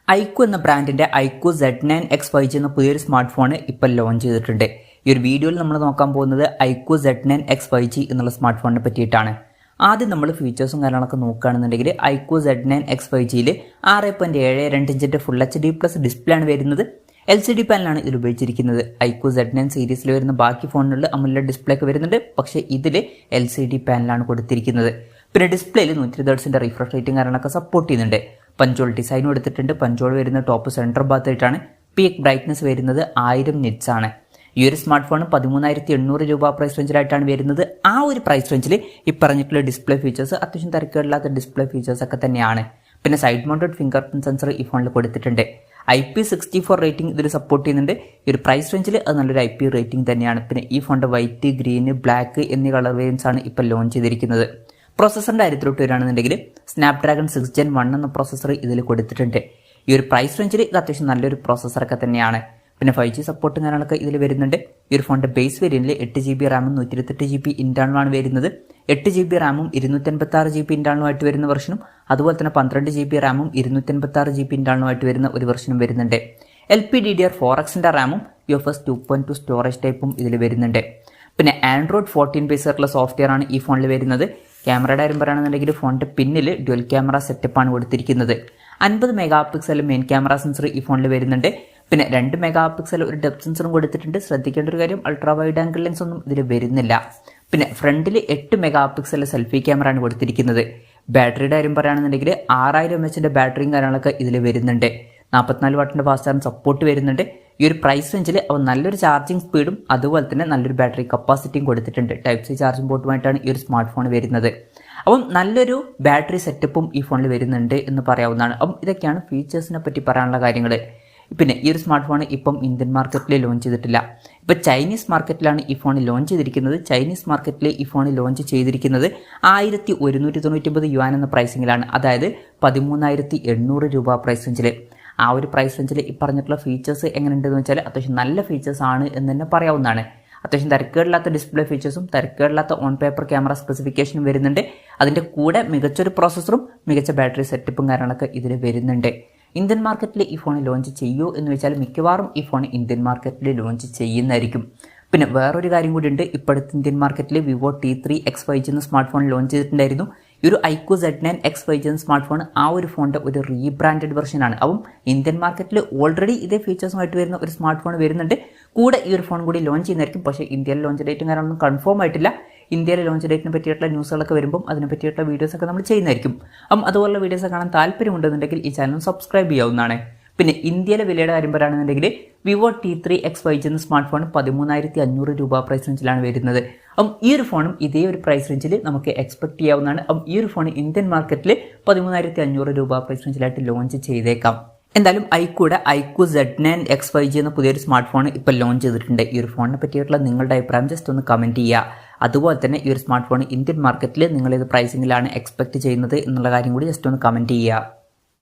IQ എന്ന ബ്രാൻഡിന്റെ IQ Z9X5G എന്ന പുതിയൊരു സ്മാർട്ട് ഫോൺ ഇപ്പോൾ ലോഞ്ച് ചെയ്തിട്ടുണ്ട്. ഈ ഒരു വീഡിയോയിൽ നമ്മൾ നോക്കാൻ പോകുന്നത് ഐക്യു Z9X5G എന്നുള്ള സ്മാർട്ട് ഫോണിനെ പറ്റിയിട്ടാണ്. ആദ്യം നമ്മൾ ഫീച്ചേഴ്സും കാര്യങ്ങളൊക്കെ നോക്കുകയാണെന്നുണ്ടെങ്കിൽ ഐക്യു Z9X5Gയിൽ 6.72 ഇഞ്ചിന്റെ ഫുൾ HD+ ഡിസ്പ്ലേ ആണ് വരുന്നത്. LCD പാനലാണ് ഇതിൽ ഉപയോഗിച്ചിരിക്കുന്നത്. ഐക്യു Z9 സീരീസിൽ വരുന്ന ബാക്കി ഫോണുകളിൽ AMOLED ഡിസ്പ്ലേ ഒക്കെ വരുന്നുണ്ട്, പക്ഷേ ഇതിൽ LCD പാനലാണ് കൊടുത്തിരിക്കുന്നത്. പിന്നെ ഡിസ്പ്ലേയിൽ 120 Hz റിഫ്രഷ് റേറ്റും കാര്യങ്ങളൊക്കെ സപ്പോർട്ട് ചെയ്യുന്നുണ്ട്. പഞ്ചോൾ ഡിസൈനും എടുത്തിട്ടുണ്ട്. പഞ്ചോൾ വരുന്ന ടോപ്പ് സെൻറ്റർ ഭാഗത്തായിട്ടാണ്. പീക്ക് ബ്രൈറ്റ്നസ് വരുന്നത് 1000 നിറ്റ്സ് ആണ്. ഈ ഒരു സ്മാർട്ട് ഫോൺ 13,800 രൂപ പ്രൈസ് റേഞ്ചിലായിട്ടാണ് വരുന്നത്. ആ ഒരു പ്രൈസ് റേഞ്ചിൽ ഈ പറഞ്ഞിട്ടുള്ള ഡിസ്പ്ലേ ഫീച്ചേഴ്സ് അത്യാവശ്യം തിരക്കേടില്ലാത്ത ഡിസ്പ്ലേ ഫീച്ചേഴ്സ് ഒക്കെ തന്നെയാണ്. പിന്നെ side mounted finger print sensor ഈ ഫോണിൽ കൊടുത്തിട്ടുണ്ട്. IP64 റേറ്റിംഗ് ഇതിൽ സപ്പോർട്ട് ചെയ്യുന്നുണ്ട്. ഈ ഒരു പ്രൈസ് റേഞ്ചിൽ അത് നല്ലൊരു IP റേറ്റിംഗ് തന്നെയാണ്. പിന്നെ ഈ ഫോണിൻ്റെ വൈറ്റ്, ഗ്രീന്, ബ്ലാക്ക് എന്നീ കളർ വേരിയൻസ് ആണ് ഇപ്പോൾ ലോഞ്ച് ചെയ്തിരിക്കുന്നത്. പ്രോസസ്സറിൻ്റെ കാര്യത്തിലോട്ട് വരികയാണെന്നുണ്ടെങ്കിൽ സ്നാപ്ഡ്രാഗൺ 6 Gen 1 എന്ന പ്രോസസ്സർ ഇതിൽ കൊടുത്തിട്ടുണ്ട്. ഈ ഒരു പ്രൈസ് റേഞ്ചിൽ ഇത് അത്യാവശ്യം നല്ലൊരു പ്രോസസ്സറൊക്കെ തന്നെയാണ്. പിന്നെ 5G സപ്പോർട്ടും കാര്യങ്ങളൊക്കെ ഇതിൽ വരുന്നുണ്ട്. ഈ ഒരു ഫോണിൻ്റെ ബേസ് വേരിയന്റിൽ 8GB റാമും 128GB ഇന്റേണലുമാണ് വരുന്നത്. 8GB റാമും 256GB ഇന്റേണലുമായിട്ട് വരുന്ന വെർഷനും അതുപോലെ തന്നെ 12GB റാമും 256GB ഇന്റേണലുമായിട്ട് വരുന്ന ഒരു വെർഷനും വരുന്നുണ്ട്. LPDDR4X റാമും UFS 2.2 സ്റ്റോറേജ് ടൈപ്പും ഇതിൽ വരുന്നുണ്ട്. പിന്നെ Android 14 ബേസ് ആയിട്ടുള്ള സോഫ്റ്റ്വെയർ ആണ് ഈ ഫോണിൽ വരുന്നത്. ക്യാമറയുടെ കാര്യം പറയുകയാണെന്നുണ്ടെങ്കിൽ ഫോണിൻ്റെ പിന്നിൽ ഡ്യുവൽ ക്യാമറ സെറ്റപ്പാണ് കൊടുത്തിരിക്കുന്നത്. 50 മെഗാ മെയിൻ ക്യാമറ സെൻസർ ഈ ഫോണിൽ വരുന്നുണ്ട്. പിന്നെ 2 മെഗാ ഒരു ഡെപ്ത് സെൻസറും കൊടുത്തിട്ടുണ്ട്. ശ്രദ്ധിക്കേണ്ട ഒരു കാര്യം, അൾട്രാ വൈഡ് ആംഗിൾ ലെൻസ് ഒന്നും ഇതിൽ വരുന്നില്ല. പിന്നെ ഫ്രണ്ടിൽ 8 മെഗാ സെൽഫി ക്യാമറ ആണ് കൊടുത്തിരിക്കുന്നത്. ബാറ്ററിയുടെ കാര്യം പറയുകയാണെന്നുണ്ടെങ്കിൽ 6000 mAh ബാറ്ററിയും കാര്യങ്ങളൊക്കെ ഇതിൽ വരുന്നുണ്ട്. 44 വാട്ടിൻ്റെ ഫാസ്റ്റ് ചാർജ് സപ്പോർട്ട് വരുന്നുണ്ട്. ഈ ഒരു പ്രൈസ് റേഞ്ചിൽ അവ നല്ലൊരു ചാർജിങ് സ്പീഡും അതുപോലെ തന്നെ നല്ലൊരു ബാറ്ററി കപ്പാസിറ്റിയും കൊടുത്തിട്ടുണ്ട്. Type-C ചാർജിംഗ് പോർട്ടുമായിട്ടാണ് ഈ ഒരു സ്മാർട്ട് ഫോൺ വരുന്നത്. അപ്പം നല്ലൊരു ബാറ്ററി സെറ്റപ്പും ഈ ഫോണിൽ വരുന്നുണ്ട് എന്ന് പറയാവുന്നതാണ്. അപ്പം ഇതൊക്കെയാണ് ഫീച്ചേഴ്സിനെ പറ്റി പറയാനുള്ള കാര്യങ്ങൾ. പിന്നെ ഈ ഒരു സ്മാർട്ട് ഫോൺ ഇപ്പം ഇന്ത്യൻ മാർക്കറ്റിൽ ലോഞ്ച് ചെയ്തിട്ടില്ല. ഇപ്പോൾ ചൈനീസ് മാർക്കറ്റിലാണ് ഈ ഫോൺ ലോഞ്ച് ചെയ്തിരിക്കുന്നത്. ചൈനീസ് മാർക്കറ്റിൽ ഈ ഫോൺ ലോഞ്ച് ചെയ്തിരിക്കുന്നത് 1199 യുവാൻ എന്ന പ്രൈസിങ്ങിലാണ്. അതായത് 13,800 രൂപ പ്രൈസ് റേഞ്ചിൽ. ആ ഒരു പ്രൈസ് റേഞ്ചിൽ ഈ പറഞ്ഞിട്ടുള്ള ഫീച്ചേഴ്സ് എങ്ങനെയുണ്ടെന്ന് വെച്ചാൽ അത്യാവശ്യം നല്ല ഫീച്ചേഴ്സ് ആണ് എന്ന് തന്നെ പറയാവുന്നതാണ്. അത്യാവശ്യം തിരക്കേടില്ലാത്ത ഡിസ്പ്ലേ ഫീച്ചേഴ്സും തിരക്കേടില്ലാത്ത ഓൺ പേപ്പർ ക്യാമറ സ്പെസിഫിക്കേഷനും വരുന്നുണ്ട്. അതിൻ്റെ കൂടെ മികച്ചൊരു പ്രോസസ്സറും മികച്ച ബാറ്ററി സെറ്റപ്പും കാര്യങ്ങളൊക്കെ ഇതിൽ വരുന്നുണ്ട്. ഇന്ത്യൻ മാർക്കറ്റിൽ ഈ ഫോൺ ലോഞ്ച് ചെയ്യുമോ എന്ന് വെച്ചാൽ മിക്കവാറും ഈ ഫോൺ ഇന്ത്യൻ മാർക്കറ്റിൽ ലോഞ്ച് ചെയ്യുന്നതായിരിക്കും. പിന്നെ വേറൊരു കാര്യം കൂടി ഉണ്ട്. ഇപ്പോഴത്തെ ഇന്ത്യൻ മാർക്കറ്റിൽ വിവോ T3X5G എന്ന സ്മാർട്ട് ഫോൺ ലോഞ്ച് ചെയ്തിട്ടുണ്ടായിരുന്നു. ഈ ഒരു ഐക്യു Z9X5G എന്ന സ്മാർട്ട് ഫോൺ ആ ഒരു ഫോണിൻ്റെ ഒരു റീബ്രാൻഡഡ് വെർഷനാണ്. അപ്പം ഇന്ത്യൻ മാർക്കറ്റിൽ ഓൾറെഡി ഇതേ ഫീച്ചേഴ്സുമായിട്ട് വരുന്ന ഒരു സ്മാർട്ട് ഫോൺ വരുന്നുണ്ട്. കൂടെ ഈ ഒരു ഫോൺ കൂടി ലോഞ്ച് ചെയ്യുന്നതായിരിക്കും. പക്ഷേ ഇന്ത്യയിൽ ലോഞ്ച് ഡേറ്റും കാര്യങ്ങളൊന്നും കൺഫേം ആയിട്ടില്ല. ഇന്ത്യയിലെ ലോഞ്ച് ഡേറ്റിനെ പറ്റിയിട്ടുള്ള ന്യൂസുകളൊക്കെ വരുമ്പം അതിനെ പറ്റിയിട്ടുള്ള വീഡിയോസൊക്കെ നമ്മൾ ചെയ്യുന്നതായിരിക്കും. അതുപോലുള്ള വീഡിയോസ് കാണാൻ താല്പര്യമുണ്ടെന്നുണ്ടെങ്കിൽ ഈ ചാനൽ സബ്സ്ക്രൈബ് ചെയ്യാവുന്നതാണ്. പിന്നെ ഇന്ത്യയിലെ വിലയുടെ കാര്യം പറയുകയാണെന്നുണ്ടെങ്കിൽ വിവോ T3X5G എന്ന സ്മാർട്ട് ഫോൺ 13,500 രൂപ പ്രൈസ് റേഞ്ചിലാണ് വരുന്നത്. ഈ ഒരു ഫോണും ഇതേ ഒരു പ്രൈസ് റേഞ്ചിൽ നമുക്ക് എക്സ്പെക്ട് ചെയ്യാവുന്നതാണ്. ഈ ഒരു ഫോൺ ഇന്ത്യൻ മാർക്കറ്റിൽ 13,500 രൂപ പ്രൈസ് റേഞ്ചിലായിട്ട് ലോഞ്ച് ചെയ്തേക്കാം. എന്തായാലും ഐക്യു Z9X5G എന്ന പുതിയൊരു സ്മാർട്ട് ഫോൺ ഇപ്പോൾ ലോഞ്ച് ചെയ്തിട്ടുണ്ട്. ഈ ഒരു ഫോണിനെ പറ്റിയിട്ടുള്ള നിങ്ങളുടെ അഭിപ്രായം ജസ്റ്റ് ഒന്ന് കമൻറ്റ് ചെയ്യുക. അതുപോലെ തന്നെ ഈ ഒരു സ്മാർട്ട് ഫോൺ ഇന്ത്യൻ മാർക്കറ്റിൽ നിങ്ങൾ ഏത് പ്രൈസിങ്ങിലാണ് എക്സ്പെക്ട് ചെയ്യുന്നത് എന്നുള്ള കാര്യം കൂടി ജസ്റ്റ് ഒന്ന് കമൻറ്റ് ചെയ്യുക.